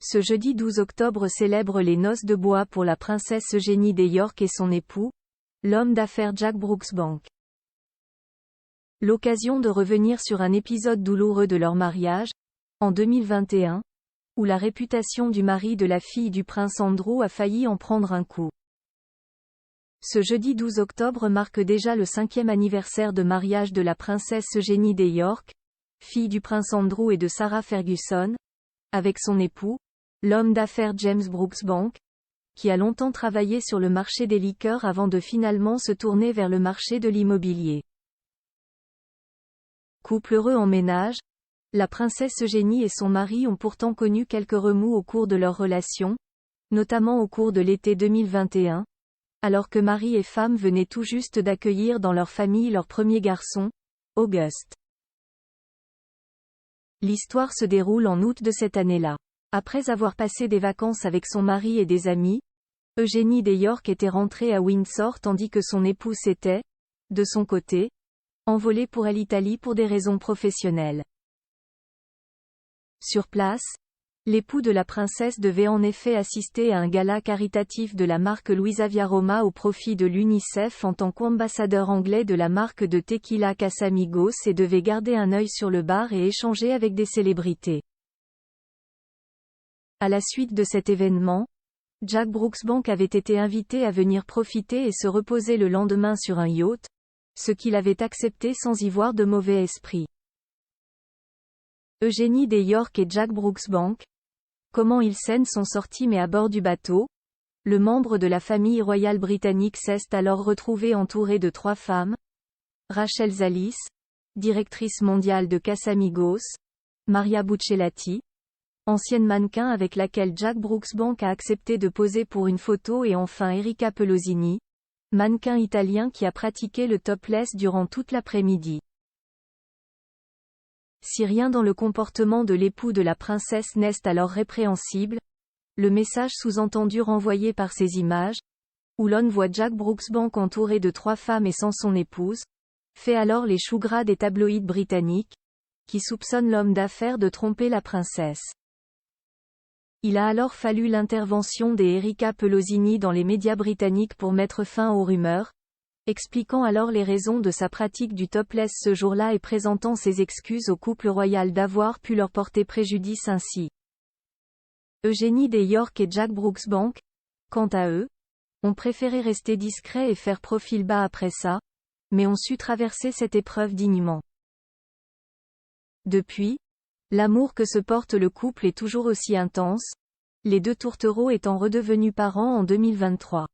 Ce jeudi 12 octobre célèbre les noces de bois pour la princesse Eugénie des York et son époux, l'homme d'affaires Jack Brooksbank. L'occasion de revenir sur un épisode douloureux de leur mariage, en 2021, où la réputation du mari de la fille du prince Andrew a failli en prendre un coup. Ce jeudi 12 octobre marque déjà le 5e anniversaire de mariage de la princesse Eugénie des York, fille du prince Andrew et de Sarah Ferguson, avec son époux, l'homme d'affaires James Brooksbank, qui a longtemps travaillé sur le marché des liqueurs avant de finalement se tourner vers le marché de l'immobilier. Couple heureux en ménage, la princesse Eugénie et son mari ont pourtant connu quelques remous au cours de leur relation, notamment au cours de l'été 2021, alors que mari et femme venaient tout juste d'accueillir dans leur famille leur premier garçon, Auguste. L'histoire se déroule en août de cette année-là. Après avoir passé des vacances avec son mari et des amis, Eugénie des York était rentrée à Windsor tandis que son époux s'était, de son côté, envolé pour l'Italie pour des raisons professionnelles. Sur place, l'époux de la princesse devait en effet assister à un gala caritatif de la marque Luisa Via Roma au profit de l'UNICEF en tant qu'ambassadeur anglais de la marque de tequila Casamigos et devait garder un œil sur le bar et échanger avec des célébrités. À la suite de cet événement, Jack Brooksbank avait été invité à venir profiter et se reposer le lendemain sur un yacht, ce qu'il avait accepté sans y voir de mauvais esprit. Eugénie des York et Jack Brooksbank. Comment ils s'en sont sortis mais à bord du bateau, le membre de la famille royale britannique s'est alors retrouvé entouré de 3 femmes. Rachel Zalis, directrice mondiale de Casamigos, Maria Buccellati, ancienne mannequin avec laquelle Jack Brooksbank a accepté de poser pour une photo et enfin Erika Pelosini, mannequin italien qui a pratiqué le topless durant toute l'après-midi. Si rien dans le comportement de l'époux de la princesse n'est alors répréhensible, le message sous-entendu renvoyé par ces images, où l'on voit Jack Brooksbank entouré de 3 femmes et sans son épouse, fait alors les choux gras des tabloïds britanniques, qui soupçonnent l'homme d'affaires de tromper la princesse. Il a alors fallu l'intervention des Erika Pelosini dans les médias britanniques pour mettre fin aux rumeurs, expliquant alors les raisons de sa pratique du topless ce jour-là et présentant ses excuses au couple royal d'avoir pu leur porter préjudice ainsi. Eugénie des York et Jack Brooksbank, quant à eux, ont préféré rester discrets et faire profil bas après ça, mais ont su traverser cette épreuve dignement. Depuis, l'amour que se porte le couple est toujours aussi intense, les 2 tourtereaux étant redevenus parents en 2023.